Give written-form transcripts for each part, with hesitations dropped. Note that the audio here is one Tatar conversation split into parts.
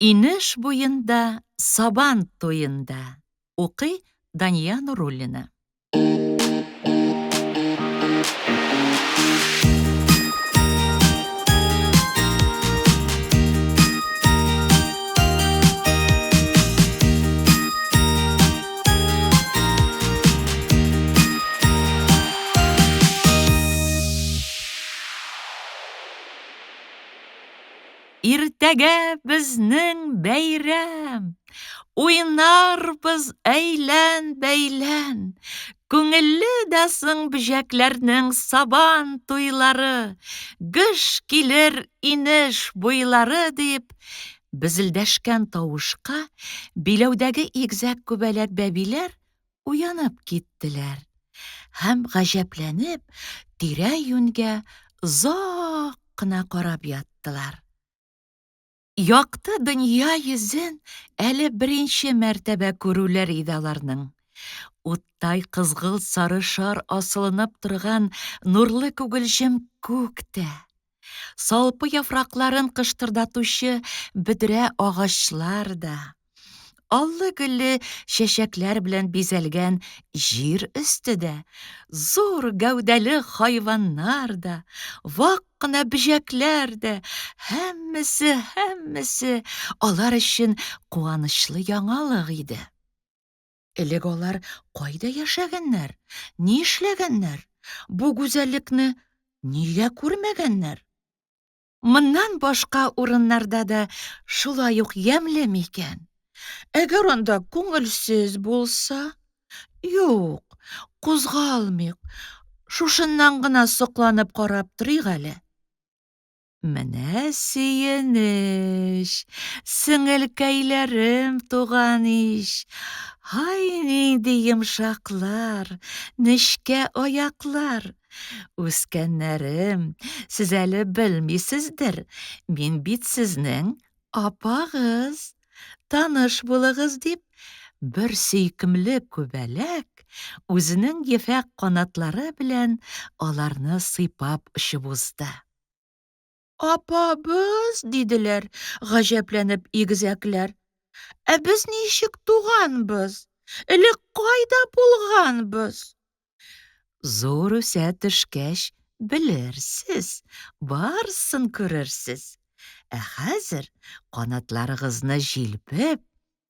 Инеш буенда, сабан туенда. Укый Дания Нуруллина. Иртәгә безнең бәйрәм, уйнарбыз әйлән-бәйлән. Күңелле дә соң бөҗәкләрнең сабан туйлары, гөш килер инеш буйлары дип, безелдәшкән тавышка биләүдәге игезәк күбәләк бәбиләр уянып киттеләр. Һәм гаҗәпләнеп, тирә-юньгә озак кына карап яттылар. Якты дөнья йөзен әле беренче мәртәбә күрүләр иде аларның. Уттай кызгылт сары шар асылынып торган нурлы күгелҗем күктә. Салпы яфракларын кыштырдатучы бөдрә агачлар да. Аллы-гөлле чәчәкләр белән бизәлгән җир өстедә зур гәүдәле хайваннар да, вак кына бөҗәкләр дә, һәммәсе алар өчен куанычлы яңалык иде. Элек алар кайда яшәгәннәр, ни эшләгәннәр, бу гүзәллекне нигә күрмәгәннәр? Моннан башка урыннарда да шулай ук ямьле микән? Әгәр анда күңелсез булса, юк, кузгалмыйк, шушыннан гына сокланып карап торыйк әле. Менә сөенеш, сеңелкәйләрем туган иш. Һай, нинди йомшаклар, нечкә аяклар. Үскәннәрем, сез әле белмисездер, мин бит сезнең апагыз. Таныш булыгыз дип, бер сөйкемле күбәләк үзенең ефәк канатлары белән аларны сыйпап очып узды. Апабыз, диделәр, гаҗәпләнеп игезәкләр. Ә без ничек туганбыз? Элек кайда булганбыз? Зур үсә төшкәч, белерсез, барсын күрерсез. Ә хәзер канатларыгызны җилпеп,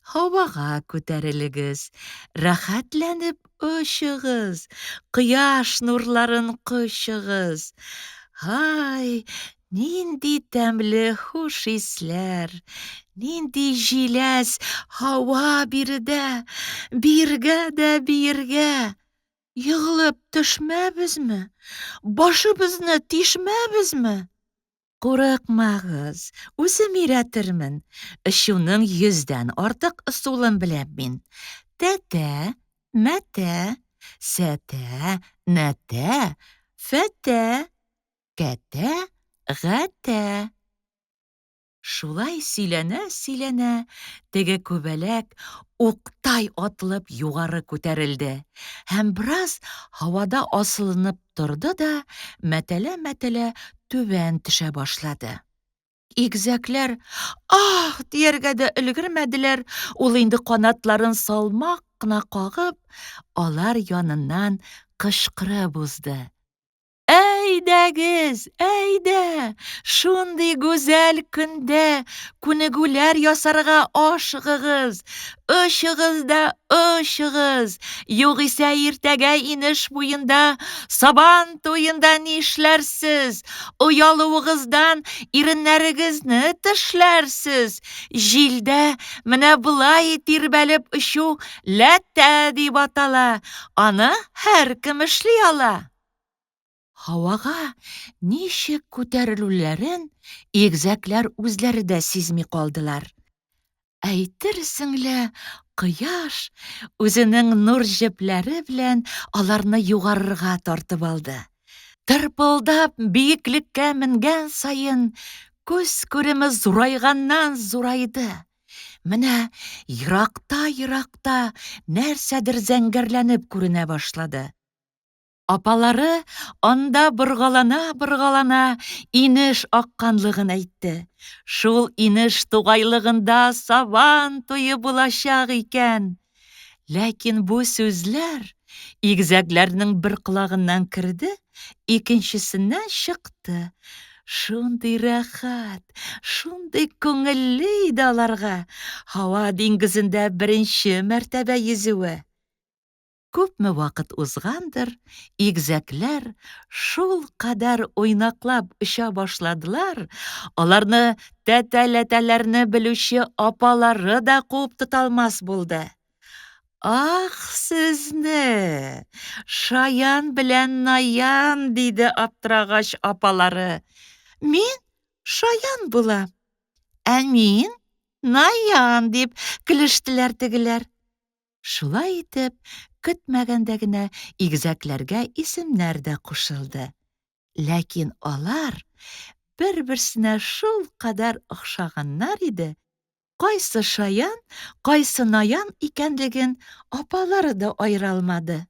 һавага күтәрелегез, рәхәтләнеп очыгыз, кояш нурларын кочыгыз. Һай, нинди тәмле хуш исләр, нинди җиләс һава биредә, биргә дә биргә. Йыгылып төшмәбезме? Башыбызны тишмәбезме? Курыкмагыз, үзем өйрәтермен. Өчүнең 100дән артык ысулын беләм мин. Тәтә, мәтә, сәтә, нәтә, фәтә, кәтә, гәтә. Шулай сөйләнә, теге күбәләк уктай атылып югары күтәрелде. Һәм бераз һавада асылынып торды да, мәтәлә түбән төшә башлады. Игезәкләр «Ах!» дияргә дә өлгермәделәр, ул инде канатларын салмак кына кагып, алар яныннан кычкырып узды. Әйдәгез, әйдә, шундый гүзәл көндә күнегүләр ясарга ашыгыгыз, очыгыз да очыгыз, югыйсә иртәгә инеш буенда, сабан туенда нишләрсез, оялуыгыздан иреннәрегезне тешләрсез, җилдә менә булай тирбәлеп очу ләтә дип атала, аны һәркем эшли ала. Һавага ничек күтәрелүләрен игезәкләр үзләре дә сизми калдылар. Әйтерсең лә, кояш үзенең нур җепләре белән аларны югарыга тартып алды. Тырпылдап биеклеккә менгән саен, күз күреме зурайганнан зурайды. Менә еракта нәрсәдер зәңгәрләнеп күренә башлады. Апалары анда боргалана-боргалана инеш акканлыгын әйтте. Шул инеш тугайлыгында сабан туе булачак икән. Ләкин бу сүзләр игезәкләрнең бер колагыннан керде, икенчесеннән чыкты. Шундый рәхәт, шундый күңелле иде аларга һава диңгезендә беренче мәртәбә йөзүе. Күпме вакыт узгандыр, игезәкләр шул кадәр уйнаклап оча башладылар, аларны тәтәләтәләрне белүче апалары да куып тоталмас булды. Ах, сезне! Шаян белән Наян, диде аптырагач апалары. Мин Шаян булам, ә мин Наян, дип көлештеләр тегеләр. Шулай итеп, көтмәгәндә генә игезәкләргә исемнәр дә кушылды. Ләкин алар бер-берсенә шул кадәр охшаганнар иде, кайсы Шаян, кайсы Наян икәнлеген апалары да айыра алмады.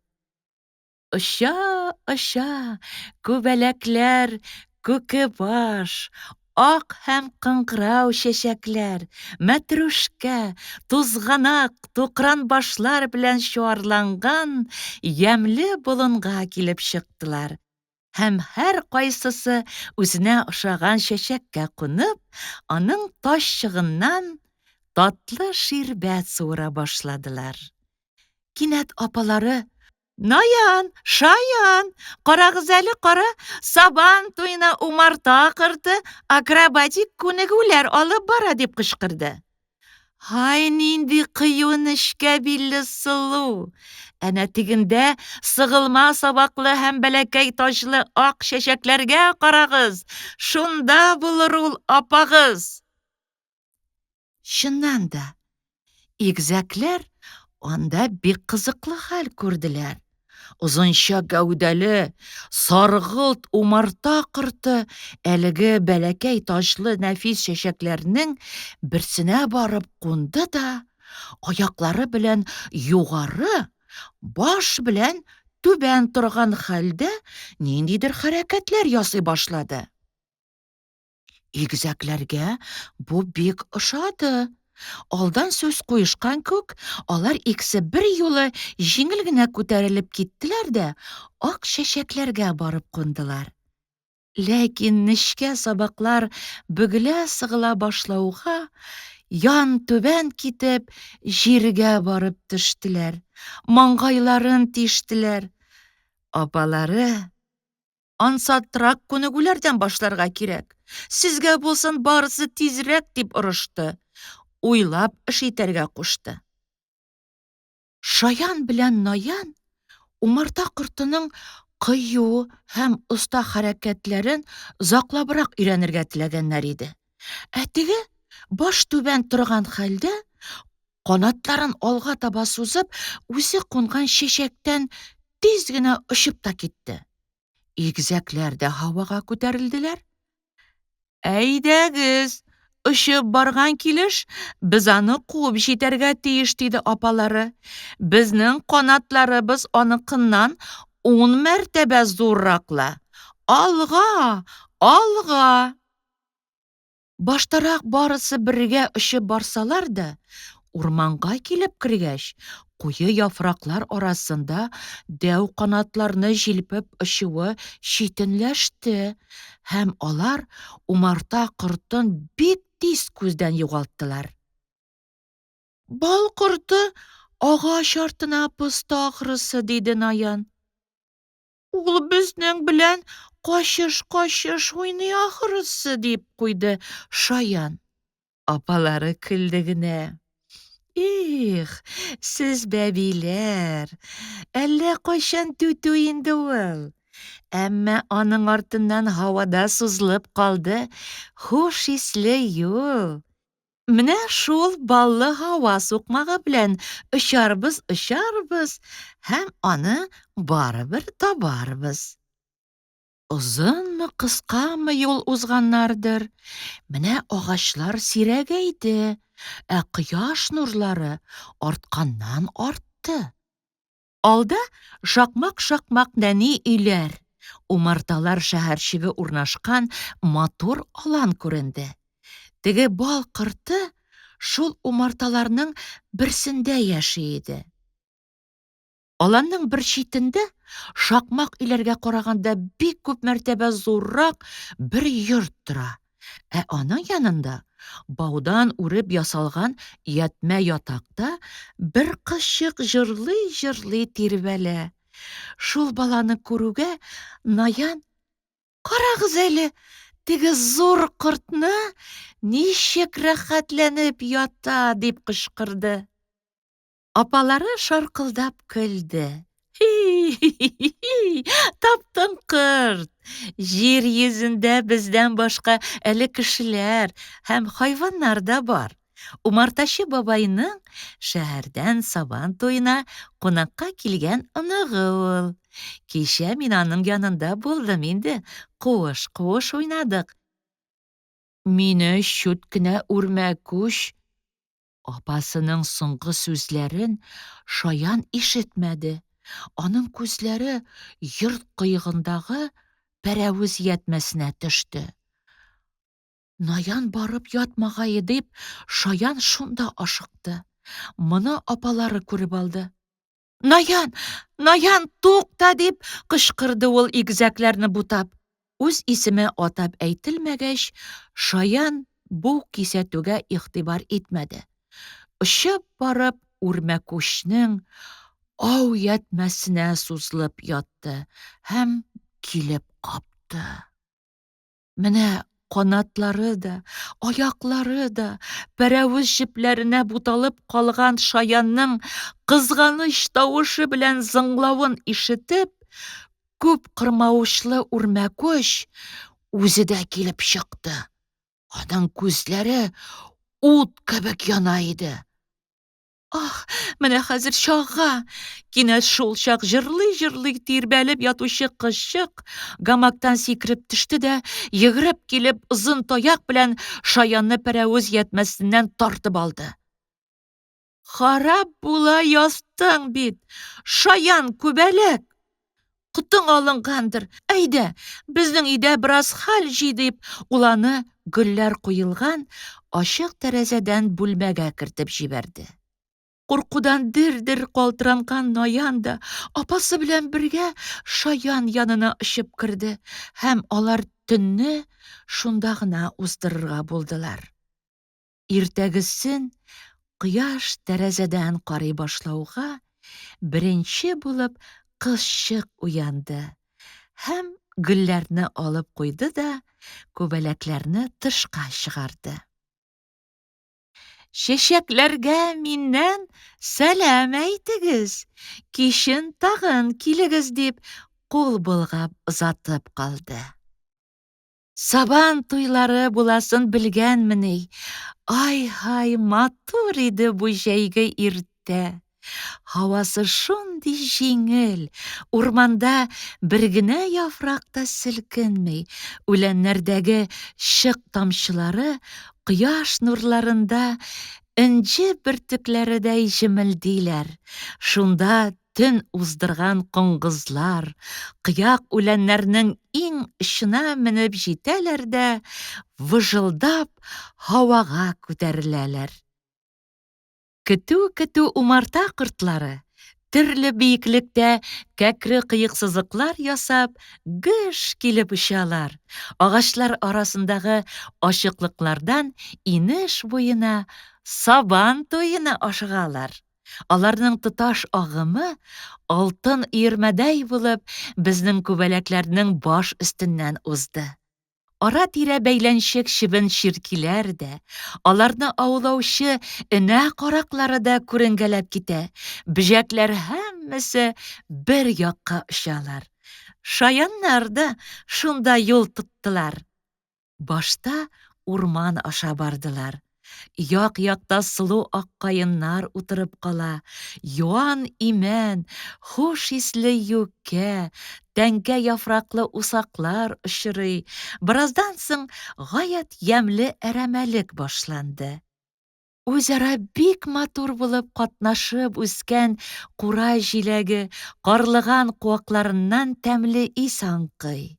Оча-оча, күбәләкләр, күке баш, ак һәм кыңгырау чәчәкләр, мәтрүшкә, тузганак, тукран башлар белән чуарланган ямьле болынга килеп чыктылар. Һәм һәр кайсысы үзенә ошаган чәчәккә кунып, аның ташчыгыннан татлы ширбәт суыра башладылар. Кинәт апалары: Наян, Шаян, карагыз әле, кара, сабан туена умарта кырты, акробатик күнегүләр алып бара, дип кычкырды. Һай, нинди кыюнычкә билле сылу! Әнә тигендә сыгылма сабаклы һәм бәләкәй ташлы ак чәчәкләргә карагыз, шунда булыр ул апагыз. Чыннан да, игезәкләр анда бик кызыклы хәл күрделәр. Озынча гәүдәле, саргылт умарта кырты әлеге бәләкәй ташлы нәфис чәчәкләрнең берсенә барып кунды да, аяклары белән югары, баш белән түбән торган хәлдә ниндидер хәрәкәтләр ясый башлады. Игезәкләргә бу бик ошады. Алдан сүз куешкан күк, алар икесе бер юлы җиңел генә күтәрелеп киттеләр дә, ак чәчәкләргә барып кундылар. Ләкин нечкә сабаклар бөгелә-сыгыла башлауга, ян түбән китеп, җиргә барып төштеләр, маңгайларын тиштеләр. Апалары: Ансатрак күнегүләрдән башларга кирәк. Сезгә булсын барысы тизрәк, дип орышты. Уйлап эш итәргә кушты. Шаян белән Наян умарта кортының кыю һәм оста хәрәкәтләрен заклабрак өйрәнергә теләгәннәр иде. Ә теге баш түбән торган хәлдә, канатларын алга таба сузып, үзе кунган чәчәктән тиз генә очып та китте. Игезәкләр дә һавага күтәрелделәр. Әйдәгез, очып барган килеш, без аны куып җитәргә тиеш, диде апалары. Безнең канатларыбыз аныкыннан 10 мәртәбә зурраклы. Алга, алга! Баштарак барысы бергә очып барсалар да, урманга килеп кергәч, куе яфраклар арасында дәү канатларны җилпеп очуы читенләште, һәм алар умарта кортын бик тиз күздән югалттылар. Бал корты агач артына посты ахрысы, диде Наян. Ул безнең белән качыш-качыш уйный ахрысы, дип куйды Шаян. Апалары көлде генә. Их, сез бәбиләр, әллә кайчан түтү инде ул. Әммә аның артыннан һавада сузылып калды хуш исле юл. Менә шул баллы һава сукмагы белән очарбыз, һәм аны барыбер табарбыз. Озынмы, кыскамы юл узганнардыр, менә агачлар сирәгәйде, ә кояш нурлары артканнан артты. Алда шакмак-шакмак нәни өйләр, умарталар шәһәрчеге урнашкан матур алан күренде. Теге бал кырты шул умарталарның берсендә яши иде. Аланның бер читендә шакмак өйләргә караганда бик күп мәртәбә зуррак бер йорт тора. Аның янында баудан үреп ясалган ятмә ятакта бер кызчык җырлый-җырлый тирбәлә. Шул баланы күрүгә Наян: «Карагыз әле, теге зур кортны ничек рәхәтләнеп ята!» дип кычкырды. Апалары шаркылдап көлде. «Хи-хи-хи-хи, таптың кырт! Җир йөзендә бездән башка әле кешеләр һәм хайваннар да бар. Умартачы бабайның шәһәрдән сабан туена кунакка килгән оныгы ул. Кичә мин аның янында булдым инде, куыш-куыш уйнадык. Мине чүт кенә үрмә күч». Апасының соңгы сүзләрен Шаян ишетмәде. Аның күзләре йорт кыегындагы пәрәвез ятмәсенә төште. Наян барып ятмагае дип, Шаян шунда ашыкты. Моны апалары күреп алды. «Наян! Наян, тукта!» дип кычкырды ул игезәкләрне бутап. Үз исеме атап әйтелмәгәч, Шаян бу кисәтүгә игътибар итмәде. Очып барып, үрмәкүчнең ау ятмәсенә сузылып ятты һәм килеп капты. Менә канатлары да, аяклары да пәрәвез җепләренә буталып калган Шаянның кызганыч тавышы белән зыңлавын ишетеп, күп кырмавычлы үрмәкүч үзе дә килеп чыкты. Аның күзләре ут кебек яна иде. Менә хәзер чага! Кинәт шул чак җырлый-җырлый тирбәлеп ятучы кызчык гамактан сикереп төште дә, йөгереп килеп, озын таяк белән Шаянны пәрәвез ятмәсеннән тартып алды. «Харап була ястың бит, Шаян күбәләк! Котың алынгандыр. Әйдә, безнең өйдә бераз хәл җый» дип, ул аны гөлләр куелган ачык тәрәзәдән бүлмәгә кертеп җибәрде. Куркудан дер-дер калтыранган Наян да апасы белән бергә Шаян янына очып керде һәм алар төнне шунда гына уздырырга булдылар. Иртәгесен кояш тәрәзәдән карый башлауга, беренче булып кызчык уянды һәм гөлләрне алып куйды да күбәләкләрне тышка чыгарды. «Чәчәкләргә миннән сәлам әйтегез, кичен тагын килегез» дип кул болгап озатып калды. Сабан туйлары буласын белгәнмени. Ай-һай, матур иде бу җәйге иртә. Һавасы шундый җиңел, урманда бер генә яфрак та селкенми, үләннәрдәге чык тамчылары кояш нурларында инҗе бөртекләредәй җемелдиләр. Шунда төн уздырган коңгызлар кыяк үләннәрнең иң очына менеп җитәләр дә, выжылдап һавага күтәреләләр. Көтү-көтү умарта кортлары төрле бийеклектә кәкре кыексызыклар ясап, гыш килеп очалар. Агачлар арасындагы ачыклыклардан инеш буена сабан туена ашыгалар. Аларның тоташ агымы алтын өермәдәй булып безнең күбәләкләрнең баш өстеннән узды. Ара-тирә бәйләнчек чебен чиркиләр дә, аларны аулаучы энә караклары да күренгәләп китә. Бөҗәкләр һәммәсе бер якка очалар. Шаяннар да шунда юл тоттылар. Башта урман аша бардылар. Як-якта сылу аккаеннар утырып кала, юан имән, хуш исле юкә, тәңкә яфраклы усаклар очрый. Бераздан соң гаять ямьле әрәмәлек башланды. Үзара бик матур булып катнашып үскән кура җиләге карлыган куакларыннан тәмле ис аңкый.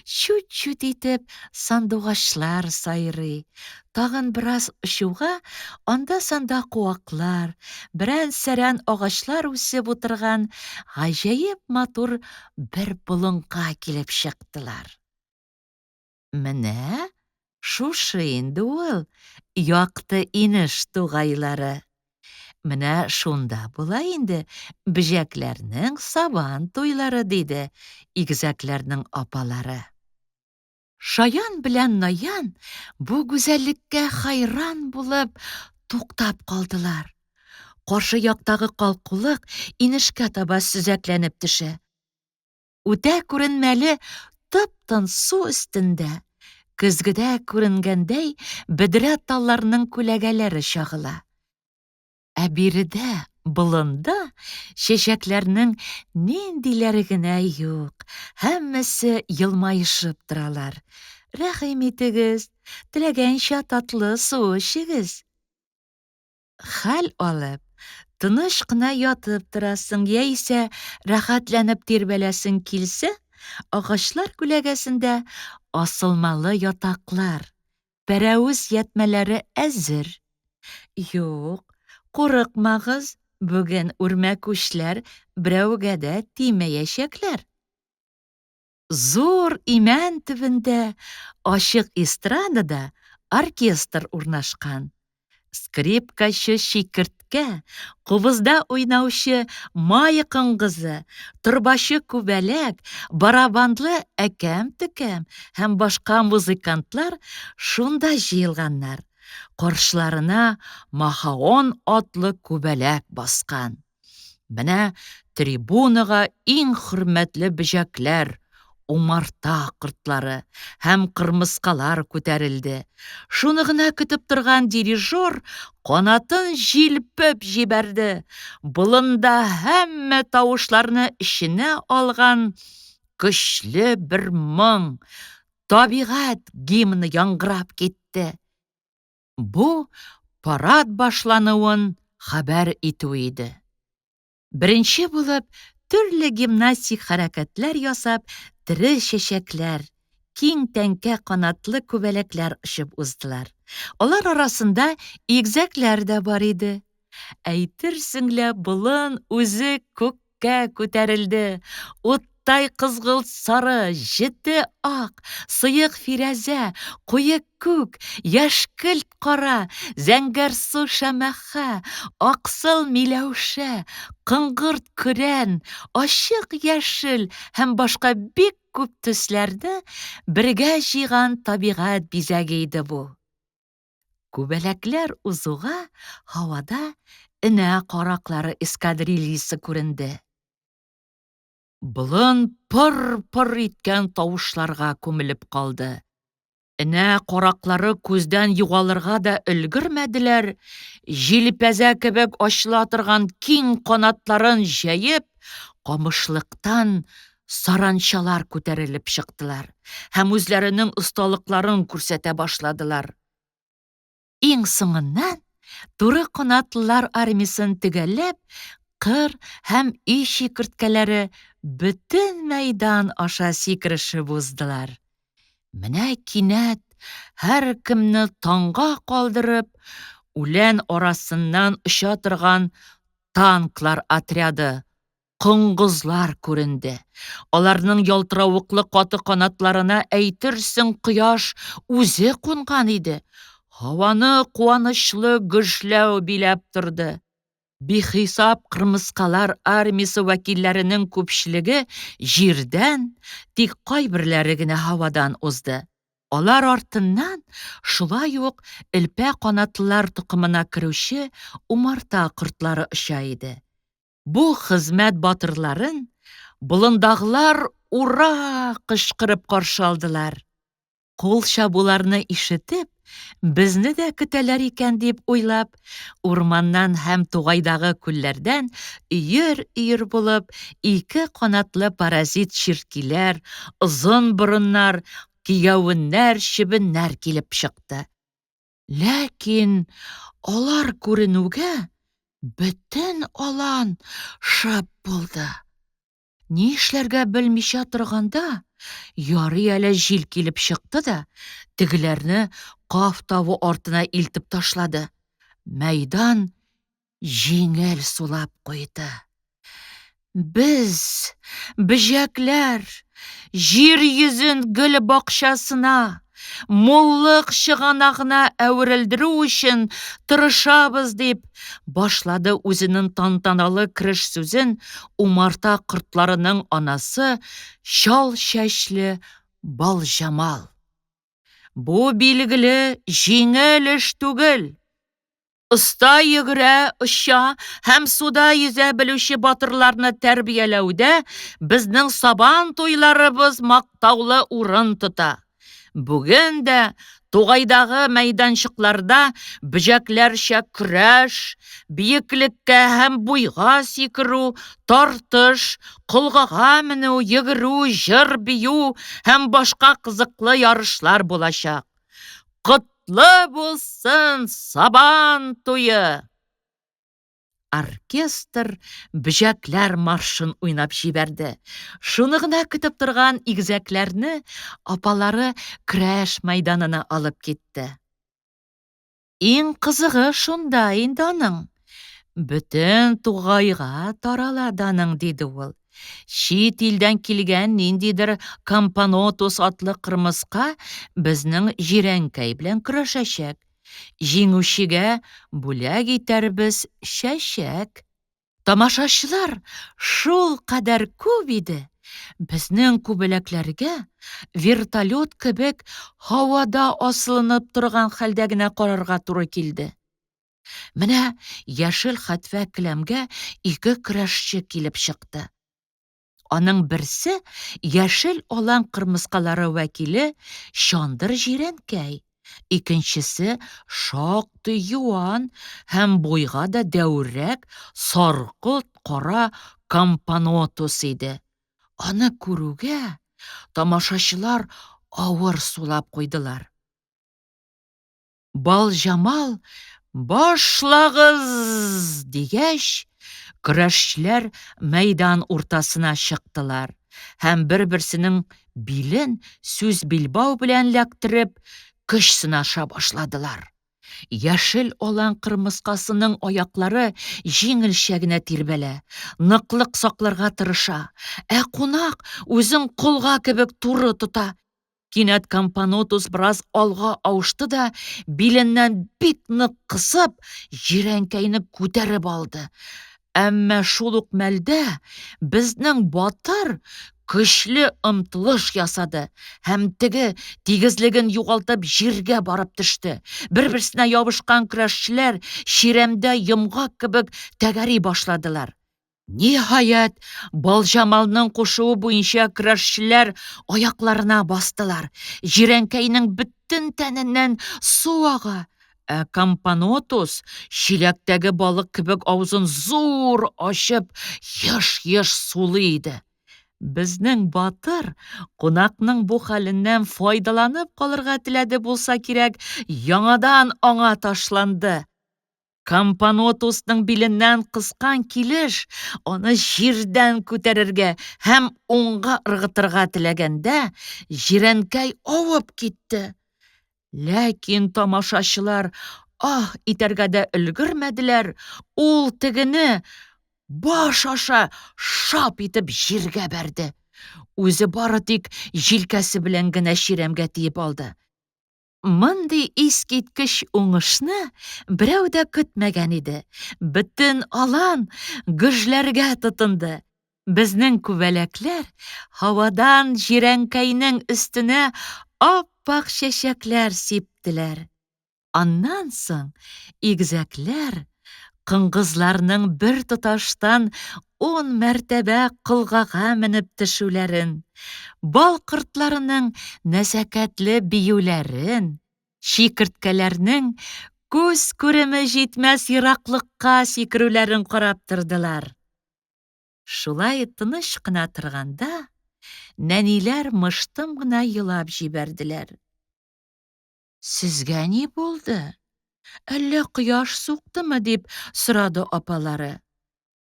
Чут-чут итеп сандугачлар сайрый. Тагын бераз очуга, анда-санда куаклар, берән-сәрән агачлар үсеп утырган гаҗәеп матур бер болынга килеп чыктылар. Менә шушы инде ул якты инеш тугайлары. Менә шунда була инде бөҗәкләрнең сабан туйлары, диде игезәкләрнең апалары. Шаян белән Наян бу гүзәллеккә хайран булып туктап калдылар. Каршы яктагы калкулык инешкә таба сөзәкләнеп төшә. Үтә күренмәле тып-тын су өстендә, көзгедә күренгәндәй, бөдрә талларның күләгәләре чагыла. Ә биредә, болында, чәчәкләрнең ниндиләре генә юк, һәммәсе елмаешып торалар. Рәхим итегез, теләгәнчә татлы су эчегез. Хәл алып, тыныч кына ятып торасың, яисә рәхәтләнеп тирбәләсең килсә, агачлар күләгәсендә асылмалы ятаклар, пәрәүз ятмәләре әзер. Юк, курыкмагыз, бүген үрмәкүчләр берәүгә дә тимәячәкләр. Зур имән төбендә, ачык эстрадада оркестр урнашкан. Скрипкачы Шикерткә, кубызда уйнаучы Май кыңгызы, торбачы Күбәләк, барабанлы Әкәм-Төкәм һәм башка музыкантлар шунда җыелганнар. Каршыларына Махаон атлы Күбәләк баскан. Менә трибунага иң хөрмәтле бөҗәкләр, умарта кортлары һәм кырмыскалар күтәрелде. Шуны гына көтеп торган дирижер канатын җилпеп җибәрде. Болында һәммә тавышларны эченә алган көчле бер моң, табигать гимны яңгырап китте. Бу парад башлануын хәбәр итү иде. Беренче булып төрле гимнастик хәрәкәтләр ясап, тере чәчәкләр, киң тәңкә канатлы күбәләкләр очып уздылар. Алар арасында игезәкләр дә бар иде. Әйтерсең лә болын үзе күккә күтәрелде. Уттай кызгылт сары, җете ак, сыек фирәзә, куе күк, яшькелт кара, зәңгәр су шәмәхә, аксыл Миләүшә, кыңгырт көрән, ачык яшел һәм башка бик күп төсләрне бергә җыйган табигать бизәге иде бу. Күбәләкләр узуга һавада энә караклары эскадрильясы күренде. Болын пыр-пыр иткән тавышларга күмелеп калды. Энә караклары күздән югалырга да өлгермәделәр, җилпәзә кебек ачыла торган киң канатларын җәеп, камышлыктан саранчалар күтәрелеп чыктылар һәм үзләренең осталыкларын күрсәтә башладылар. Иң соңыннан туры канатлылар армиясын төгәлләп, кыр һәм өй чикерткәләре бөтен мәйдан аша сикерешеп уздылар. Менә кинәт һәр кемне таңга калдырып, үлән арасыннан оча торган танклар отряды, кыңгызлар күренде. Аларның ялтыравыклы каты канатларына әйтерсең кояш үзе кунган иде. Һаваны куанычлы гөжләү биләп торды. Бихисап кырмыскалар армиясы вәкилләренең күпчелеге җирдән, тик кайберләре генә һавадан узды. Алар артыннан шулай ук элпә канатлылар тукымына керүче умарта кортлары оча иде. Бу хезмәт батырларын болындагылар ура кычкырып каршы алдылар. Кул чабуларны ишетеп, безне дә көтәләр икән дип уйлап, урманнан һәм тугайдагы күлләрдән өер-өер булып, ике канатлы паразит чиркиләр, озын борыннар, кияүеннәр, чебеннәр килеп чыкты. Ләкин Алар күренүгә бөтен алан шып булды. Ни эшләргә белмичә торганда, ярый әле җил килеп чыкты да, тегеләрне кафтавы артына илтеп ташлады. Мәйдан җиңел сулап куйды. Без, бөҗәкләр, җир йөзен гөл бакчасына, муллык чыганагына әверелдерү өчен тырышабыз дип башлады үзенең тантаналы кереш сүзен умарта кортларының анасы чал чәчле Балҗамал. Бу билгеле җиңел эш түгел. Оста йөгерә, оча һәм суда йөзә белүче батырларны тәрбияләүдә безнең сабан туйларыбыз мактаулы урын тота. Бүген дә тугайдагы мәйданчыкларда бөҗәкләрчә көрәш, биеклеккә һәм буйга сикерү, тартыш, колгага менү, йөгерү, җыр бию һәм башка кызыклы ярышлар булачак. Котлы булсын сабан туйы! Оркестр бөҗәкләр маршын уйнап җибәрде. Шуны гына көтеп торган игезәкләрне апалары көрәш мәйданына алып китте. Иң кызыгы шунда инде аның. Бөтен тугайга тарала даның, диде ул. Чит илдән килгән ниндидер Кампанотус атлы кырмыска безнең җирәнкәй белән көрәшәчәк. Җиңүчегә бүләк итәрбез чәчәк. Тамашачылар шул кадәр күп иде. Безнең күбәләкләргә вертолет кебек һавада асылынып торган хәлдә генә карарга туры килде. Менә яшел хәтфә келәмгә 2 көрәшче килеп чыкты. Аның берсе яшел алан кырмыскалары вәкиле Чандыр җирәнкәй. Икенчесе шактый юан һәм буйга да дәүрәк саркылт кара Кампанотус иде. Аны күрүгә тамашачылар авыр сулап куйдылар. Балҗамал «Башлагыз!» дигәч, көрәшчеләр мәйдан уртасына чыктылар һәм бер-берсенең билен сүз билбау белән ләктереп көч сынаша башладылар. Яшел алан кырмыскасының аяклары җиңелчә генә тирбәлә, ныклык сакларга тырыша, ә кунак үзен кулга кебек туры тота. Кинәт Кампанотус бераз алга аушты да, биленнән бик нык кысып, җирәнкәйне күтәреп алды. Әмма шул ук мәлдә безнең батыр көчле ымтылыш ясады һәм теге тигезлеген югалтып җиргә барып төште. Бер-берсенә ябышкан көрәшчеләр чирәмдә йомгак кебек тәгәри башладылар. Ниһаять, Балҗамалның кушуы буенча көрәшчеләр аякларына бастылар. Җирәнкәйнең бөтен тәненнән су ага. Ә Кампанотус чиләктәге балык кебек авызын зур ачып, еш-еш сулый иде. Безнең батыр кунакның бу хәленнән файдаланып калырга теләде булса кирәк, яңадан аңа ташланды. Кампанотусның биленнән кыскан килеш аны җирдән күтәрергә һәм уңга ыргытырга теләгәндә, җирәнкәй авып китте. Ләкин тамашачылар итәргә дә өлгермәделәр. Ул тегене баш аша шап итеп җиргә бәрде. Үзе бары тик җилкәсе белән генә чирәмгә тиеп алды. Мондый искиткеч уңышны берәү дә көтмәгән иде. Бөтен алан гөжләргә тотынды. Безнең күбәләкләр һавадан җирәнкәйнең өстенә аппак чәчәкләр сиптеләр. Аннан соң игезәкләр кыңгызларның бер тоташтан 10 мәртәбә кылгага менеп төшүләрен, бал кортларының нәзакәтле биюләрен, чикерткәләрнең күз күреме җитмәс ераклыкка сикерүләрен карап тордылар. Шулай тыныч кына торганда, нәниләр мыштым гына елап җибәрделәр. Сезгә ни булды? Әллә кояш суктымы дип сорады апалары.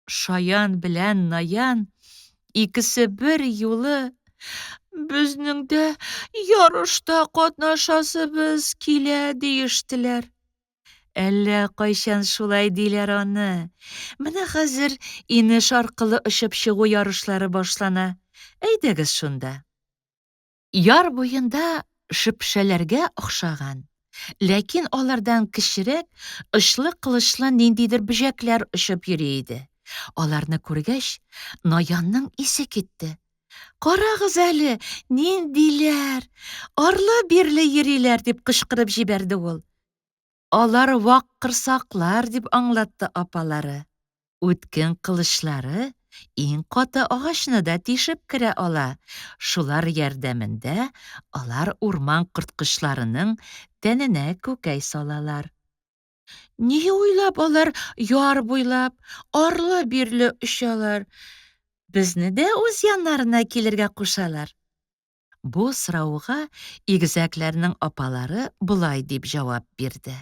Шаян белән Наян икесе бер юлы безнең дә ярышта катнашасыбыз килә диештеләр. Әллә кайчан шулай диләр аны. Менә хәзер инеш аркылы очып чыгу ярышлары башлана. Әйдәгез шунда. Яр буенда шөпшәләргә охшаган, ләкин алардан кечерәк очлы кылычлы ниндидер бөҗәкләр очып йөри иде. Аларны күргәч, Наянның исе китте. Карагыз әле, ниндиләр! Арлы-бирле йөриләр дип кычкырып җибәрде ул. Алар вак кырсаклар дип аңлатты апалары. Үткен кылычлары иң каты агачны да тишеп керә ала. Шулар ярдәмендә алар урман корткычларының тәненә күкәй салалар. Ни уйлап алар яр буйлап, арлы-бирле очалар? Безне дә үз яннарына килергә кушалар. Бу сорауга игезәкләрнең апалары булай дип җавап бирде.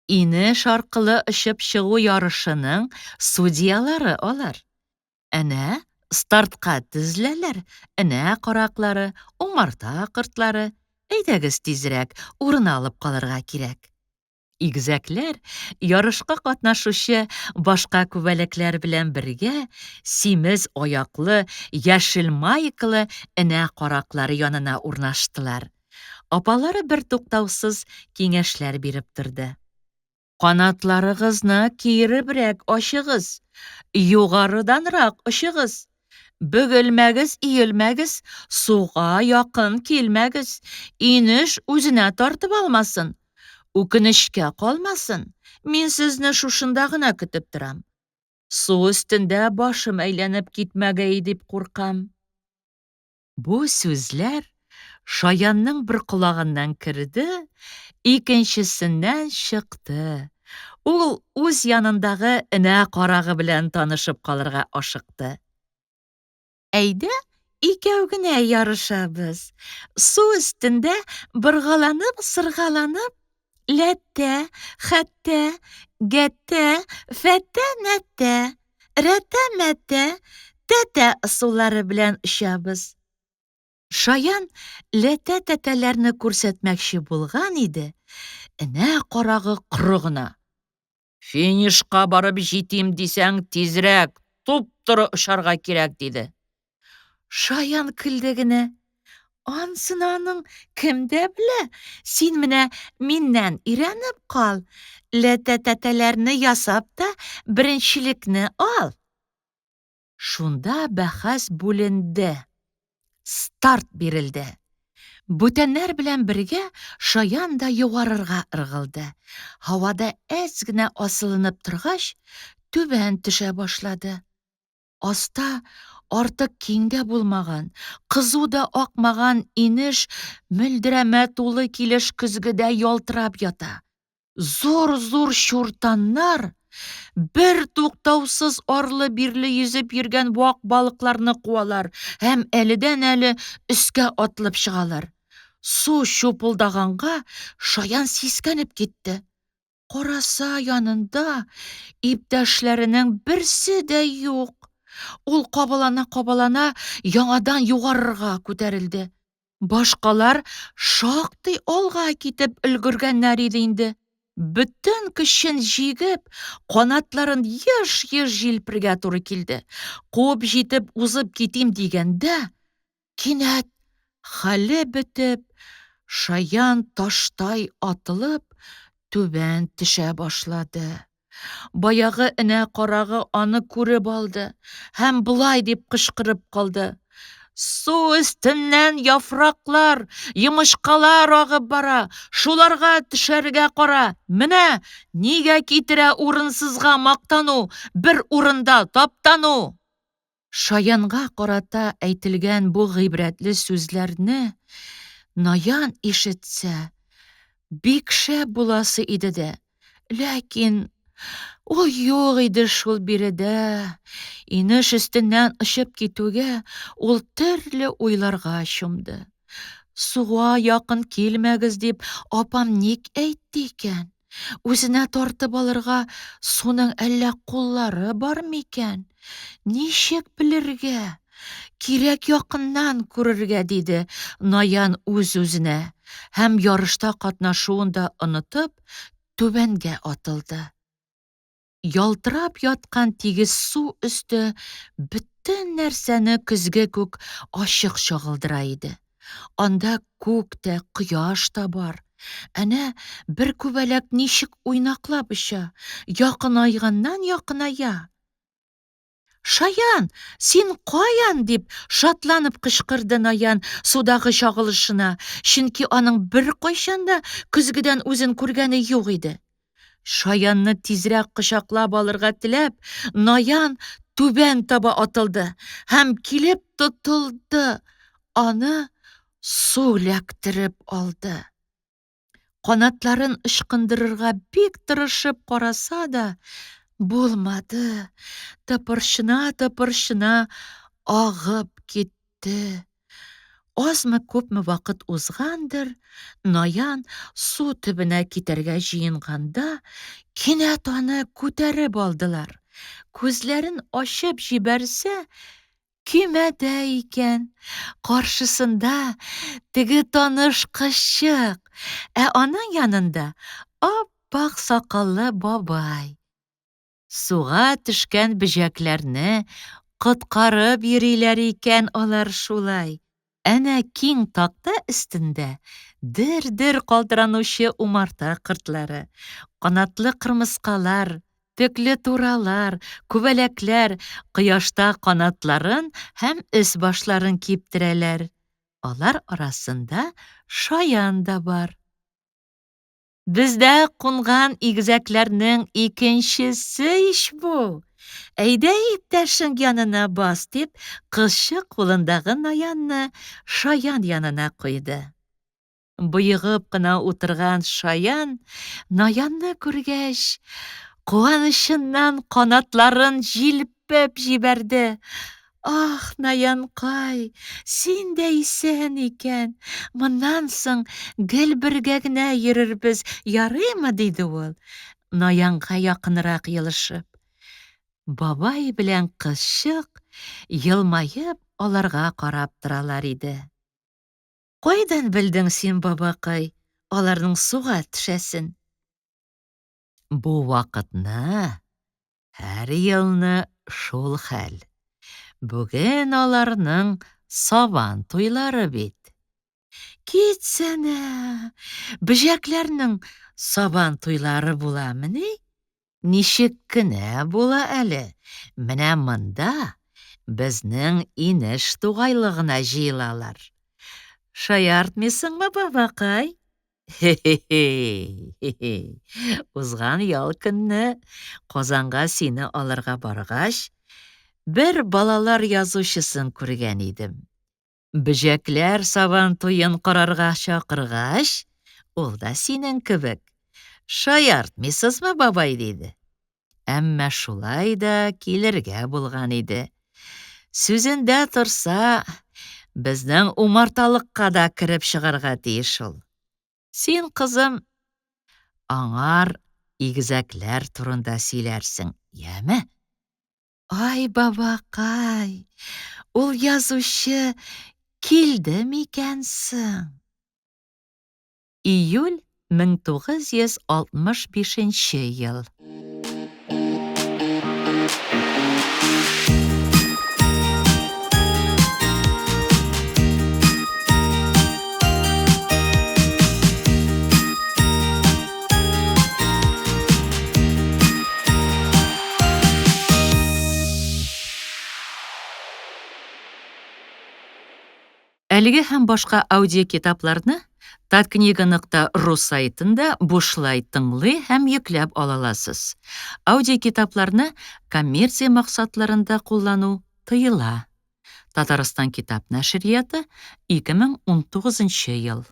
Инеш аркылы очып чыгу ярышының судьялары алар. Әнә стартка тезләләр, әнә караклары, умарта кортлары. Әйдәгез тизрәк, урын алып калырга кирәк. Игезәкләр ярышка катнашучы башка күбәләкләр белән бергә симез аяклы, яшел майкалы әнә караклары янына урнаштылар. Апалары бер туктаусыз киңәшләр биреп торды. Канатларыгызны киеребрәк ачыгыз, югарыданрак очыгыз. Бөгелмәгез, иелмәгез, суга якын килмәгез. Инеш үзенә тартып алмасын. Үкенечкә калмасын. Мин сезне шушында гына көтеп торам. Су өстендә башым әйләнеп китмәгәй дип куркам. Бу сүзләр Шаянның бер колагыннан керде, икенчесеннән чыкты. Ул үз янындагы энә карагы белән танышып калырга ашыкты. Әйдә, икәү генә ярышабыз. Су өстендә быргаланып, сыргаланып, ләттә, хәттә, гәттә, фәттә, нәттә, рәттә, мәттә, тәтә сулары белән очабыз. Шаян ләтә тәтәләрне күрсәтмәкче булган иде, энә карагы коры гына. Финишка барып җитим дисәң тизрәк, туп-туры очарга кирәк диде. Шаян көлде генә. Ансын аның кемдә белә? Син менә миннән ирәнеп кал. Ләтә тәтәләрне ясап та беренчелекне ал. Шунда бәхәс бүленде. Старт бирелде. Бүтәннәр белән бергә Шаян да югарырга ыргылды. Һавада әз генә асылынып торгач, түбән төшә башлады. Аста артык киң дә булмаган, кызу да акмаган инеш мөлдерәмә тулы килеш көзгедә ялтырап ята. Зур-зур чуртаннар бер туктаусыз арлы-бирле йөзеп йөргән вак балыкларны куалар һәм әледән-әле өскә атлып чыгалар. Су чупылдаганга Шаян сискәнеп китте. Караса янында иптәшләренең берсе дә юк. Ул кабалана-кабалана яңадан югарырга күтәрелде. Башкалар шактый алга китеп өлгергәннәр иде инде. Бүтән көчен җигеп, канатларын еш-еш җилпергә туры килде. Куып җитеп узып китим дигәндә, кинәт хәле бетеп, Шаян таштай атылып, түбән төшә башлады. Баягы энә карагы аны күреп алды һәм булай дип кычкырып калды. Су өстеннән яфраклар, йомышкалар агып бара. Шуларга төшәргә кара. Менә нигә китерә урынсызга мактану, бер урында таптану. Шаянга карата әйтелгән бу гыйбрәтле сүзләрне Наян ишетсә, бик шәп буласы иде дә. Ләкин ул юк иде шул биредә. Инеш өстеннән очып китүгә ул төрле уйларга чумды. Суга якын килмәгез дип апам ник әйтте икән? Үзенә тартып алырга суның әллә куллары бармы икән? Ничек белергә? Кирәк якыннан күрергә, диде Наян үз-үзенә һәм ярышта катнашуын да онытып, түбәнгә атылды. Ялтырап яткан тигез су өсте бөтен нәрсәне көзге күк ачык чагылдыра иде. Анда күк тә, кояш та бар. Әнә бер күбәләк ничек уйнаклап оча, якынайганнан якыная. «Шаян, син каян?» дип шатланып кычкырды Наян судагы чагылышына, чөнки аның бер кайчан да көзгедән үзен күргәне юк иде. Шаянны тизрәк кочаклап алырга теләп, Наян түбән таба атылды һәм килеп тотылды. Аны су эләктереп алды. Канатларын ычкындырырга бик тырышып караса да, булмады. Тыпырчына агып китте. Азмы күпме вакыт узгандыр, Наян су төбенә китәргә җыенганда, кинәт аны күтәреп алдылар. Күзләрен ачып җибәрсә, көймәдә икән. Каршысында теге таныш кызчык, аның янында ап-ак сакаллы бабай. Суга төшкән бөҗәкләрне коткарып йөриләр икән алар шулай. Әнә киң такта өстендә дер-дер калтыранучы умарта кортлары, канатлы кырмыскалар, төкле туралар, күбәләкләр кояшта канатларын һәм өс-башларын киптерәләр. Алар арасында Шаян да бар. «Бездә кунган игезәкләрнең икенчесе ич бу. Әйдә иптәшең янына бас», дип, кызчык кулындагы Наянны Шаян янына куйды. Буйыгып кына утырган Шаян, Наянны күргәч, куанычыннан канатларын җилпеп җибәрде. «Ах, Наянкай, син дә исән икән. Моннан соң гел бергә генә йөрербез, ярыймы?» диде ул, Наянга якынрак елышып. Бабай белән кызчык елмаеп аларга карап торалар иде. «Кайдан белдең син, бабакай, аларның суга төшәсен?» «Бу вакытны, һәр елны шул хәл. Бүген аларның сабан туйлары бит». «Китсәнә, бөҗәкләрнең сабан туйлары буламыни? Ничек кенә була әле. Менә монда безнең инеш тугайлыгына җыелалар. Шаяртмыйсыңмы, бабакай?» «Хе-хе-хе, узган ял көнне Казанга сине алырга баргач, бер балалар язучысын күргән идем. Бөҗәкләр сабан туен карарга чакыргач, ул да синең кебек. Шаяртмыйсызмы, бабай?» диде. Әмма шулай да килергә булган иде. Сүзендә торса, безнең умарталыкка да кереп чыгарга тиеш ул. Син, кызым, аңар игезәкләр турында сөйләрсең, яме? «Ай, бабакай, ул язучы килде микән соң?» Июль 1965 ел. Әлеге һәм башка аудиокитапларны Tatkniga.ru сайтында бушлай тыңлый һәм йөкләп ала аласыз. Аудиокитапларны коммерция максатларында куллану тыела. Татарстан китап нәшрияты 2019 ел.